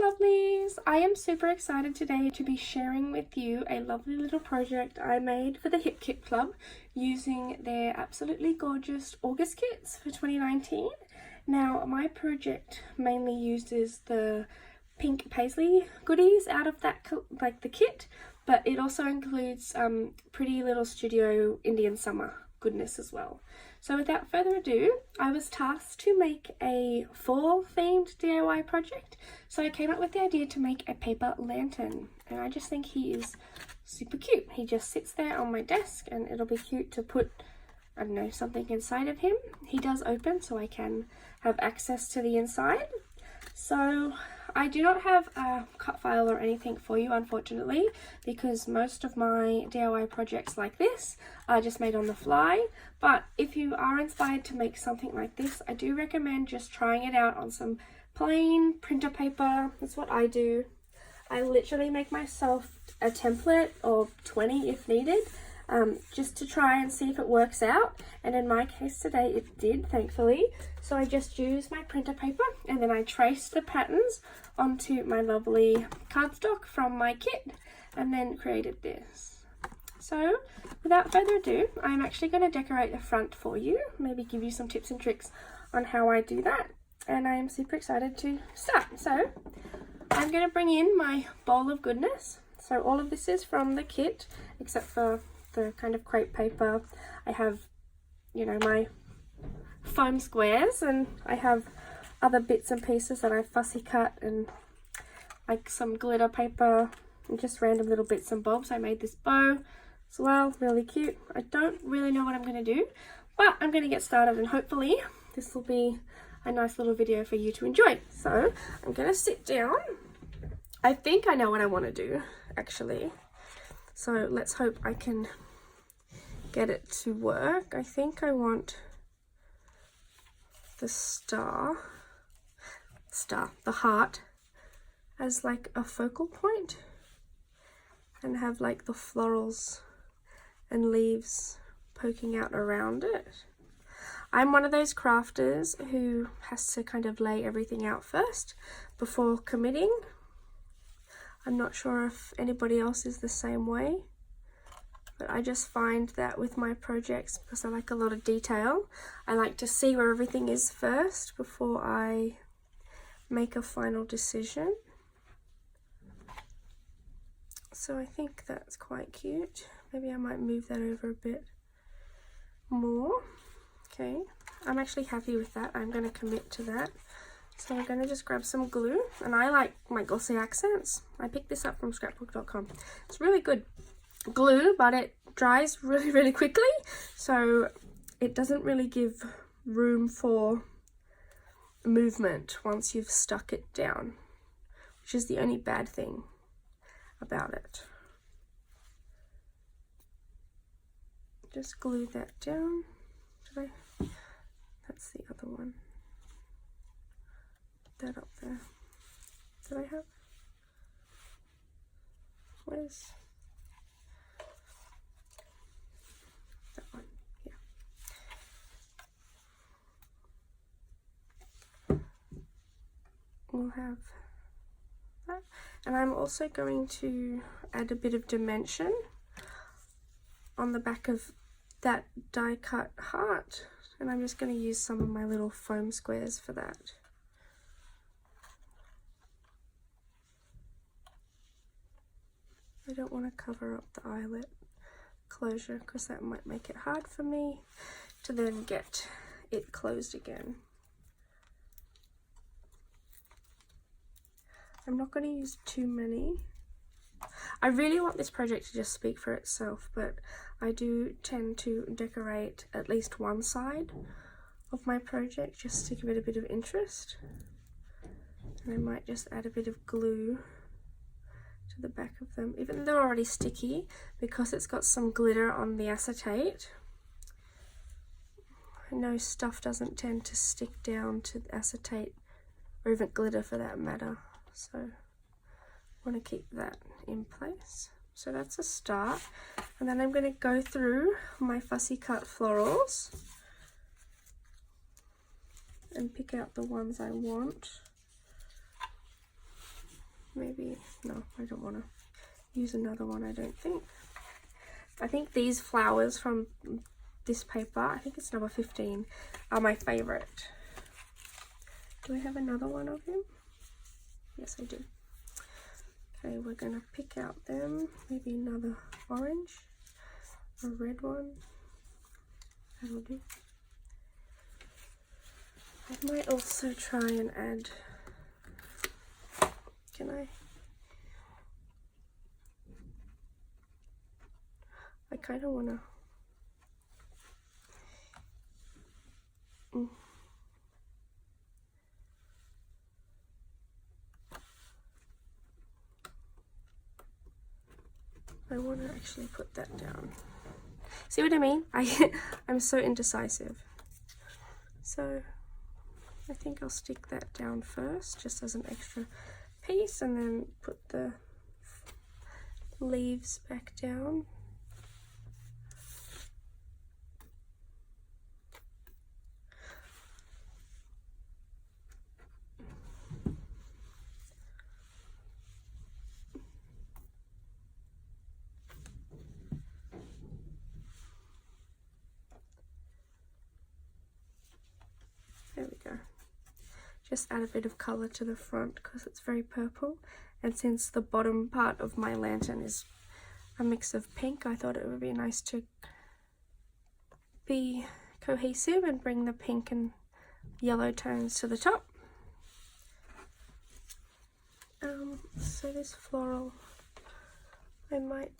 lovelies! I am super excited today to be sharing with you a lovely little project I made for the Hip Kit Club using their absolutely gorgeous August kits for 2019. Now, my project mainly uses the pink paisley goodies out of that, like the kit, but it also includes pretty little studio Indian summer goodness as well. So without further ado, I was tasked to make a fall themed DIY project. So I came up with the idea to make a paper lantern, and I just think he is super cute. He just sits there on my desk and it'll be cute to put, I don't know, something inside of him. He does open so I can have access to the inside. So I do not have a cut file or anything for you, unfortunately, because most of my DIY projects like this are just made on the fly. But if you are inspired to make something like this, I do recommend just trying it out on some plain printer paper. That's what I do. I literally make myself a template or 20 if needed, just to try and see if it works out, and in my case today it did, thankfully. So I just used my printer paper and then I traced the patterns onto my lovely cardstock from my kit and then created this. So without further ado, I'm actually going to decorate the front for you, maybe give you some tips and tricks on how I do that, and I am super excited to start. So I'm going to bring in my bowl of goodness. So all of this is from the kit except for the kind of crepe paper. I have, you know, my foam squares, and I have other bits and pieces that I fussy cut, and like some glitter paper and just random little bits and bobs. I made this bow as well, really cute. I don't really know what I'm going to do, but I'm going to get started and hopefully this will be a nice little video for you to enjoy. So I'm going to sit down. I think I know what I want to do, actually. So let's hope I can get it to work. I think I want the the heart as like a focal point and have like the florals and leaves poking out around it. I'm one of those crafters who has to kind of lay everything out first before committing. I'm not sure if anybody else is the same way, but I just find that with my projects, because I like a lot of detail, I like to see where everything is first before I make a final decision. So I think that's quite cute. Maybe I might move that over a bit more. Okay, I'm actually happy with that. I'm going to commit to that. So we're going to just grab some glue, and I like my glossy accents. I picked this up from scrapbook.com. It's really good glue, but it dries really quickly, so it doesn't really give room for movement once you've stuck it down, which is the only bad thing about it. Just glue that down. That's the other one. That up there. Did I have? Where's that one? Yeah. We'll have that. And I'm also going to add a bit of dimension on the back of that die cut heart. And I'm just going to use some of my little foam squares for that. I don't want to cover up the eyelet closure because that might make it hard for me to then get it closed again. I'm not going to use too many. I really want this project to just speak for itself, but I do tend to decorate at least one side of my project just to give it a bit of interest. And I might just add a bit of glue to the back of them, even though they're already sticky, because it's got some glitter on the acetate. I know stuff doesn't tend to stick down to the acetate, or even glitter for that matter, so I want to keep that in place. So that's a start, and then I'm going to go through my fussy cut florals and pick out the ones I want. maybe, no, I don't want to use another one, I don't think. I think these flowers from this paper, I think it's number 15, are my favorite. Do I have another one of him? Yes, I do. Okay, we're going to pick out them. Maybe another orange, a red one. That'll do. I might also try and add, can I? I kind of want to, I want to actually put that down. See what I mean? I'm so indecisive. So I think I'll stick that down first, just as an extra piece, and then put the leaves back down. There we go. Just add a bit of colour to the front because it's very purple, and since the bottom part of my lantern is a mix of pink, I thought it would be nice to be cohesive and bring the pink and yellow tones to the top. So this floral, I'm going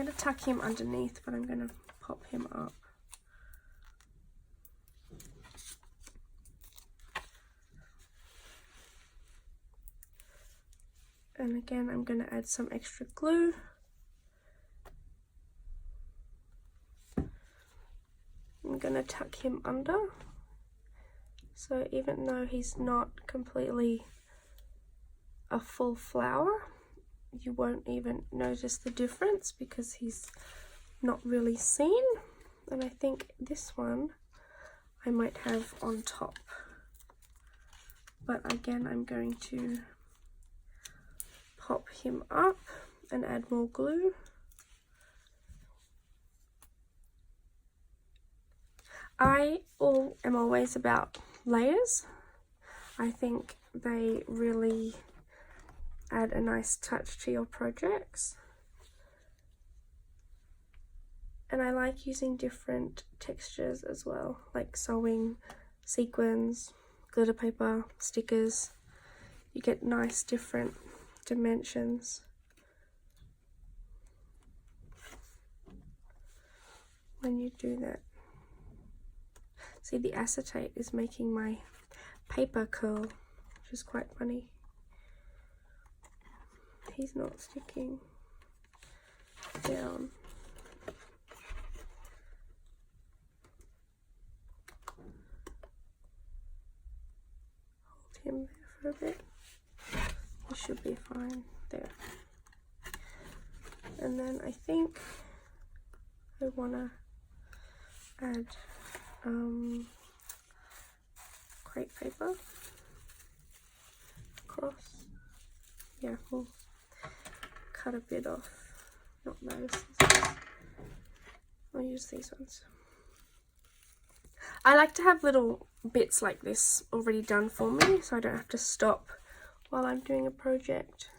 to tuck him underneath, but I'm going to pop him up. And again, I'm going to add some extra glue. I'm going to tuck him under. So even though he's not completely a full flower, you won't even notice the difference because he's not really seen. And I think this one I might have on top. But again, I'm going to pop him up and add more glue. I am always about layers. I think they really add a nice touch to your projects. And I like using different textures as well, like sewing, sequins, glitter paper, stickers. You get nice different dimensions. When you do that. See, the acetate is making my paper curl, which is quite funny. He's not sticking down. Hold him there for a bit. He should be fine there. And then I think I want to add crepe paper across. Yeah, we'll cut a bit off, not those. I'll use these ones. I like to have little bits like this already done for me, so I don't have to stop while I'm doing a project.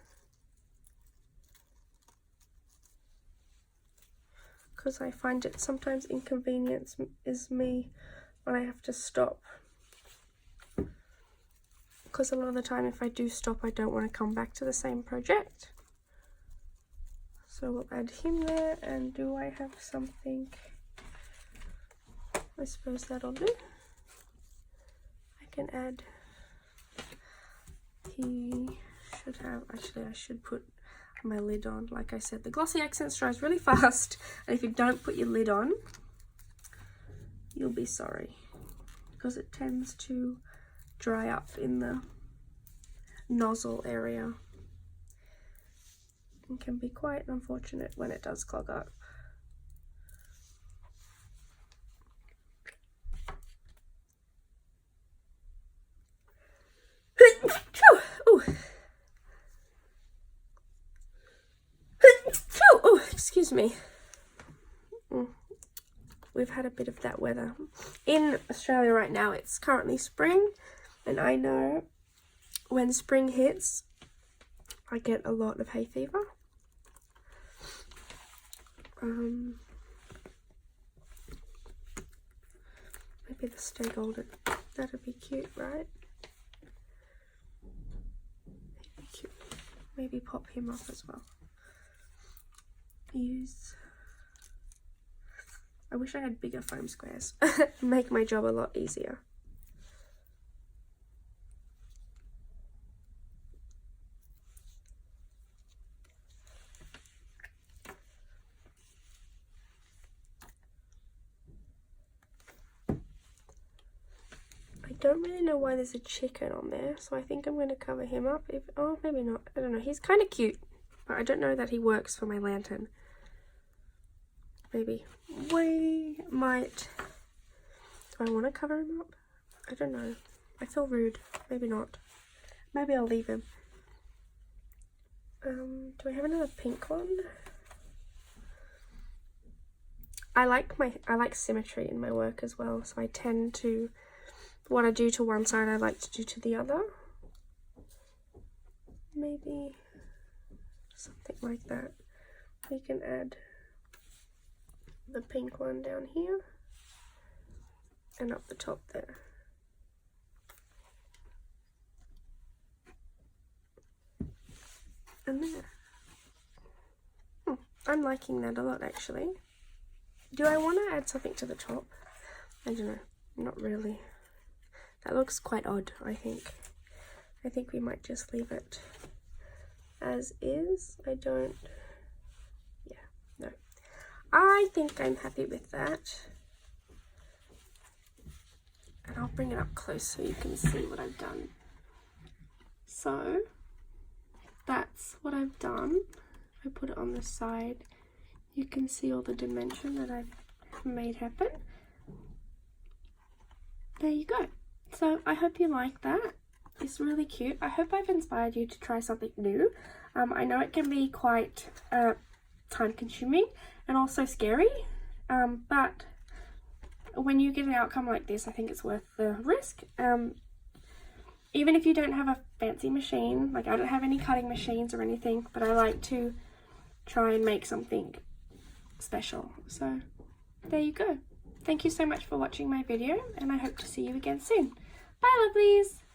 Because I find it sometimes inconveniences me when I have to stop. Because a lot of the time if I do stop, I don't want to come back to the same project. So we'll add him there, and do I have something? I suppose that'll do. I can add, he should have, actually I should put my lid on. Like I said, the glossy accents dries really fast, and if you don't put your lid on, you'll be sorry, because it tends to dry up in the nozzle area and can be quite unfortunate when it does clog up. excuse me. We've had a bit of that weather. In Australia right now, it's currently spring, and I know when spring hits, I get a lot of hay fever. Maybe the stay golden. That'd be cute, right? Maybe cute. Maybe pop him up as well. I wish I had bigger foam squares. Make my job a lot easier. I don't really know why there's a chicken on there, so I think I'm going to cover him up. Oh, maybe not. I don't know. He's kind of cute, but I don't know that he works for my lantern. Maybe we might. Do I want to cover him up? I don't know. I feel rude. Maybe not. Maybe I'll leave him. Do I have another pink one? I like symmetry in my work as well, so I tend to, what I do to one side I like to do to the other. Maybe something like that. We can add the pink one down here and up the top there. And there. I'm liking that a lot, actually. Do I want to add something to the top? I don't know. Not really. That looks quite odd, I think. I think we might just leave it as is. Yeah, no. I think I'm happy with that. And I'll bring it up close so you can see what I've done. So, that's what I've done. If I put it on the side, you can see all the dimension that I've made happen. There you go. So I hope you like that. It's really cute. I hope I've inspired you to try something new. I know it can be quite time consuming and also scary, but when you get an outcome like this, I think it's worth the risk. Even if you don't have a fancy machine, like I don't have any cutting machines or anything, but I like to try and make something special. So there you go. Thank you so much for watching my video, and I hope to see you again soon. Bye, lovelies!